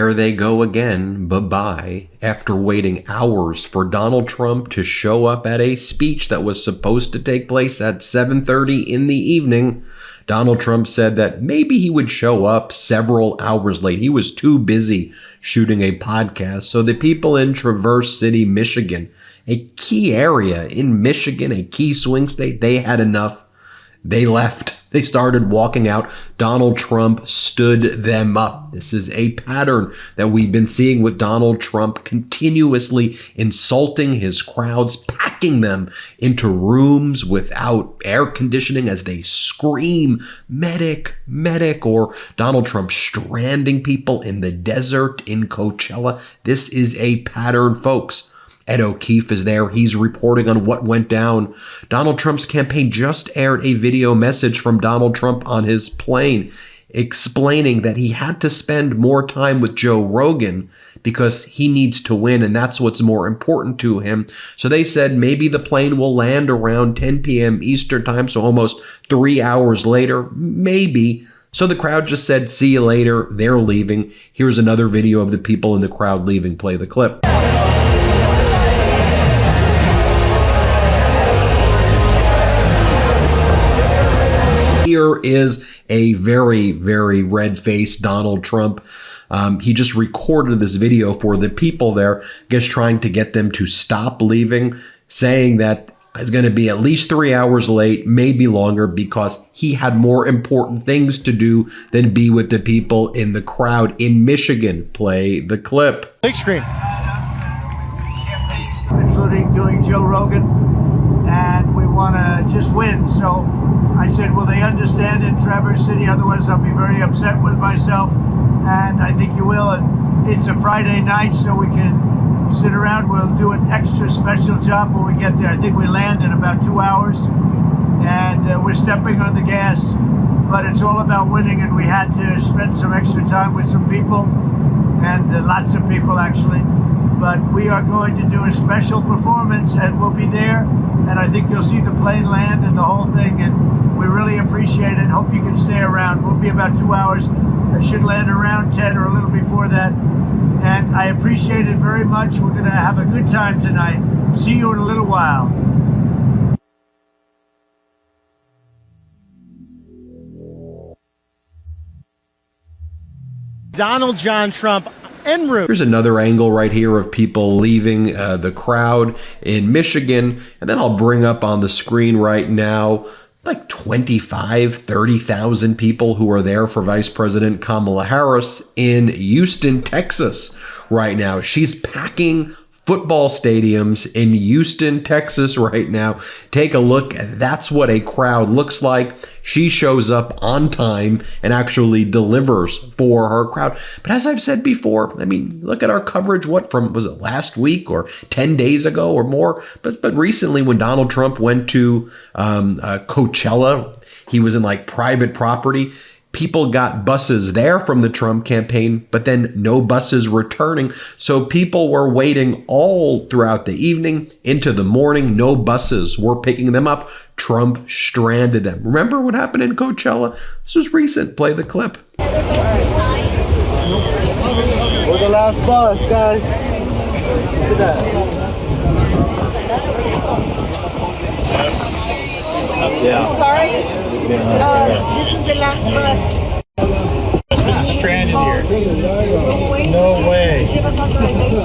there they go again, bye-bye. After waiting hours for Donald Trump to show up at a speech that was supposed to take place at 7:30 in the evening, Donald Trump said that maybe he would show up several hours late. He was too busy shooting a podcast. So the people in Traverse City, Michigan, a key area in Michigan, a key swing state, they had enough. They left. They started walking out. Donald Trump stood them up. This is a pattern that we've been seeing with Donald Trump, continuously insulting his crowds, packing them into rooms without air conditioning as they scream, medic, medic, or Donald Trump stranding people in the desert in Coachella. This is a pattern, folks. Ed O'Keefe is there. He's reporting on what went down. Donald Trump's campaign just aired a video message from Donald Trump on his plane explaining that he had to spend more time with Joe Rogan because he needs to win, and that's what's more important to him. So they said maybe the plane will land around 10 p.m. Eastern time, so almost 3 hours later, maybe. So the crowd just said, see you later. They're leaving. Here's another video of the people in the crowd leaving. Play the clip. Here is a very, very red-faced Donald Trump. He just recorded this video for the people there, I guess trying to get them to stop leaving, saying that it's going to be at least 3 hours late, maybe longer, because he had more important things to do than be with the people in the crowd in Michigan. Play the clip. Big screen. Including doing Joe Rogan, and we want to just win. So I said, will they understand in Traverse City? Otherwise, I'll be very upset with myself. And I think you will. And it's a Friday night, so we can sit around. We'll do an extra special job when we get there. I think we land in about 2 hours, and we're stepping on the gas. But it's all about winning, and we had to spend some extra time with some people, and lots of people, actually. But we are going to do a special performance, and we'll be there. And I think you'll see the plane land and the whole thing. And we really appreciate it. Hope you can stay around. We'll be about 2 hours. I should land around 10 or a little before that. And I appreciate it very much. We're going to have a good time tonight. See you in a little while. Donald John Trump en route. Here's another angle right here of people leaving the crowd in Michigan. And then I'll bring up on the screen right now like 30,000 people who are there for Vice President Kamala Harris in Houston, Texas right now. She's packing football stadiums in Houston, Texas right now. Take a look. That's what a crowd looks like. She shows up on time and actually delivers for her crowd. But as I've said before, I mean, look at our coverage. What from, was it last week or 10 days ago or more? But recently when Donald Trump went to Coachella, he was in like private property. People got buses there from the Trump campaign, but then no buses returning. So people were waiting all throughout the evening into the morning. No buses were picking them up. Trump stranded them. Remember what happened in Coachella? This was recent. Play the clip. We're the last bus, guys. Look at that. Yeah. Sorry? This is the last bus. This was stranded here. No way. Give us authorization.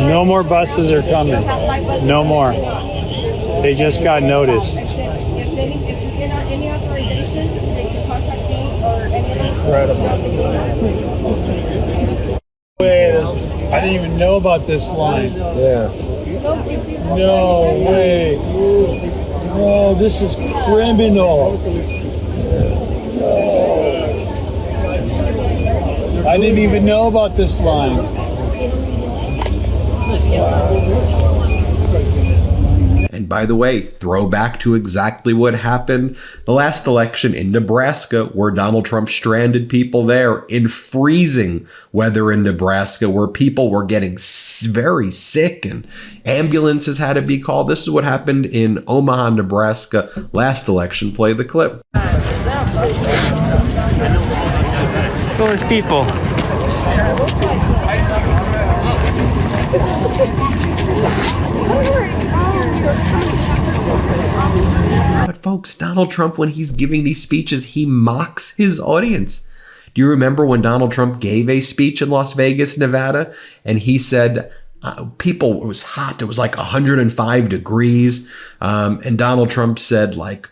No more buses are coming. No more. They just got notice. If you get any authorization, they can contact me or any of these. I didn't even know about this line. Yeah. No way. Oh, this is criminal. I didn't even know about this line. And by the way, throwback to exactly what happened the last election in Nebraska, where Donald Trump stranded people there in freezing weather in Nebraska, where people were getting very sick and ambulances had to be called. This is what happened in Omaha, Nebraska last election. Play the clip. Those people. But folks, Donald Trump, when he's giving these speeches, he mocks his audience. Do you remember when Donald Trump gave a speech in Las Vegas, Nevada, and he said, it was hot. It was like 105 degrees. And Donald Trump said, like,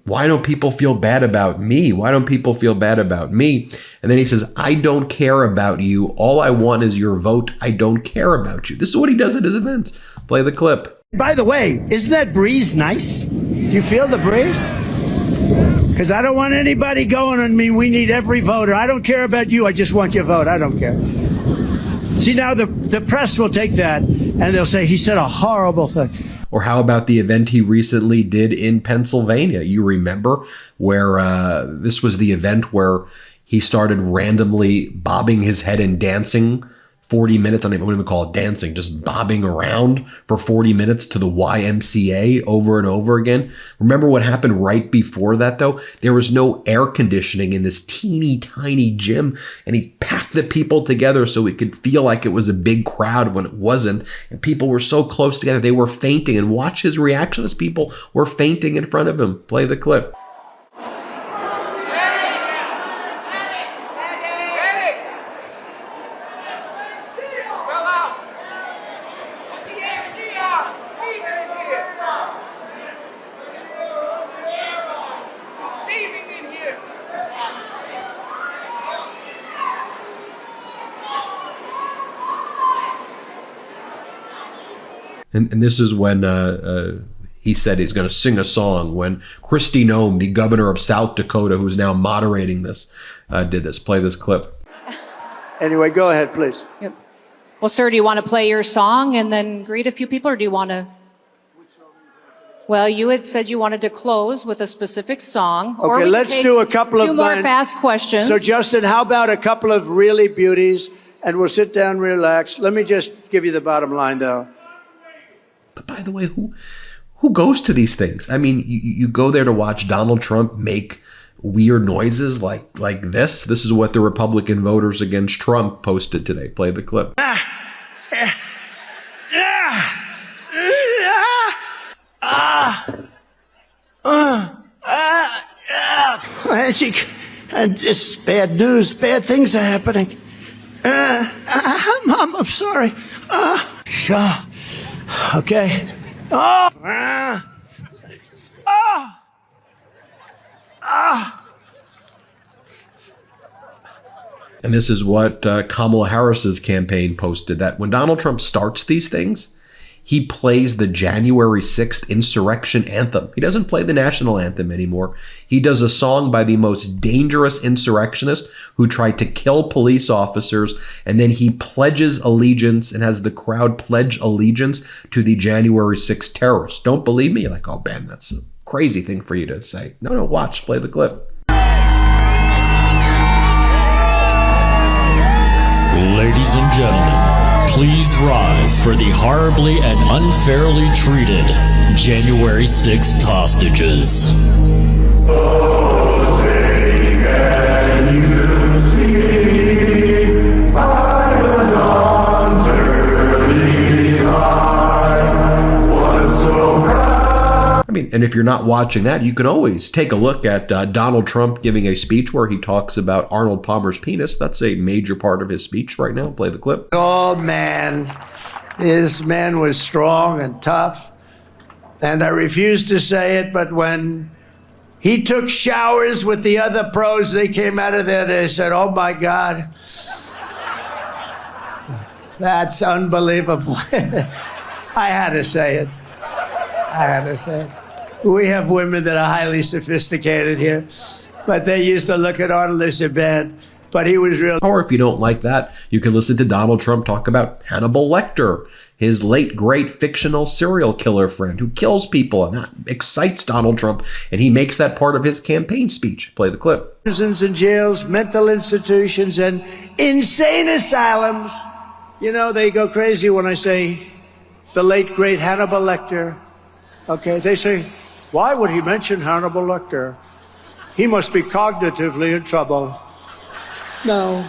why don't people feel bad about me? Why don't people feel bad about me? And then he says, I don't care about you. All I want is your vote. I don't care about you. This is what he does at his events. Play the clip. By the way, isn't that breeze nice? Do you feel the breeze? Because I don't want anybody going on me. We need every voter. I don't care about you. I just want your vote. I don't care. See, now the press will take that and they'll say he said a horrible thing. Or how about the event he recently did in Pennsylvania? You remember where this was the event where he started randomly bobbing his head and dancing 40 minutes. I don't even call it dancing, just bobbing around for 40 minutes to the YMCA over and over again. Remember what happened right before that, though? There was no air conditioning in this teeny tiny gym, and he packed the people together so it could feel like it was a big crowd when it wasn't. And people were so close together, they were fainting. And watch his reaction as people were fainting in front of him. Play the clip. And this is when he said he's going to sing a song, when Kristi Noem, the governor of South Dakota, who's now moderating this, did this. Play this clip. Anyway, go ahead, please. Yep. Well, sir, do you want to play your song and then greet a few people, or do you want to? Well, you had said you wanted to close with a specific song. Okay, or let's do a couple of two more fast questions. So, Justin, how about a couple of really beauties, and we'll sit down, relax. Let me just give you the bottom line, though. But by the way, who goes to these things? I mean, you go there to watch Donald Trump make weird noises like this. This is what the Republican voters against Trump posted today. Play the clip. And it's bad news. Bad things are happening. I'm sorry. Sure. Okay. And this is what Kamala Harris's campaign posted, that when Donald Trump starts these things, he plays the January 6th insurrection anthem. He doesn't play the national anthem anymore. He does a song by the most dangerous insurrectionist who tried to kill police officers, and then he pledges allegiance and has the crowd pledge allegiance to the January 6th terrorists. Don't believe me? You're like, oh, Ben, that's a crazy thing for you to say. No, watch, play the clip. Ladies and gentlemen, please rise for the horribly and unfairly treated January 6th hostages. I mean, and if you're not watching that, you can always take a look at Donald Trump giving a speech where he talks about Arnold Palmer's penis. That's a major part of his speech right now. Play the clip. Oh, man. This man was strong and tough. And I refuse to say it, but when he took showers with the other pros, they came out of there, they said, oh, my God. That's unbelievable. I had to say it. We have women that are highly sophisticated here, but they used to look at Arnold as a bad, but he was real. Or if you don't like that, you can listen to Donald Trump talk about Hannibal Lecter, his late great fictional serial killer friend who kills people, and that excites Donald Trump, and he makes that part of his campaign speech. Play the clip. Prisons and jails, mental institutions, and insane asylums. You know, they go crazy when I say the late great Hannibal Lecter. Okay, they say, why would he mention Hannibal Lecter? He must be cognitively in trouble. No,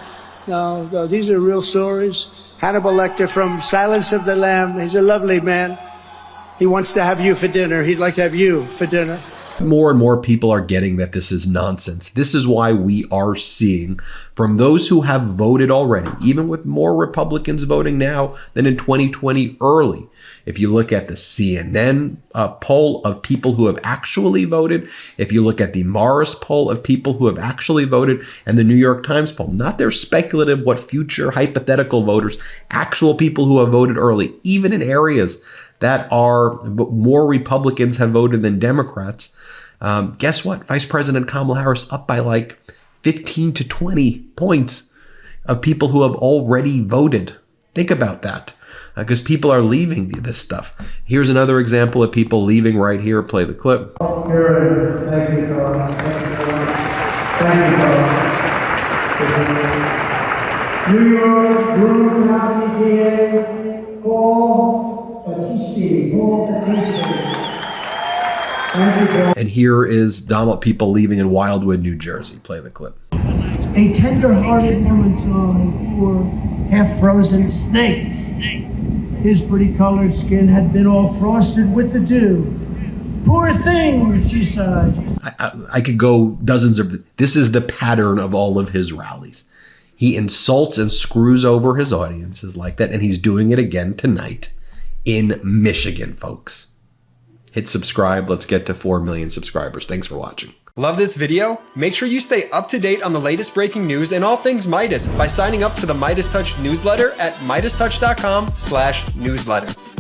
these are real stories. Hannibal Lecter from Silence of the Lamb. He's a lovely man. He wants to have you for dinner. He'd like to have you for dinner. More and more people are getting that this is nonsense. This is why we are seeing from those who have voted already, even with more Republicans voting now than in 2020 early. If you look at the CNN poll of people who have actually voted, if you look at the Morris poll of people who have actually voted, and the New York Times poll, not their speculative, what future hypothetical voters, actual people who have voted early, even in areas that are more Republicans have voted than Democrats. Guess what? Vice President Kamala Harris up by like 15 to 20 points of people who have already voted. Think about that, because people are leaving this stuff. Here's another example of people leaving right here. Play the clip. Thank you, Carl. Thank you, Carl. New York, Brewer County, PA, Paul Battisti. And here is Donald people leaving in Wildwood, New Jersey. Play the clip. A tender-hearted woman saw a poor, half-frozen snake. His pretty-colored skin had been all frosted with the dew. Poor thing, she sighed. I could go dozens of... This is the pattern of all of his rallies. He insults and screws over his audiences like that, and he's doing it again tonight in Michigan, folks. Hit subscribe. Let's get to 4 million subscribers. Thanks for watching. Love this video? Make sure you stay up to date on the latest breaking news and all things Meidas by signing up to the MeidasTouch newsletter at MeidasTouch.com/newsletter.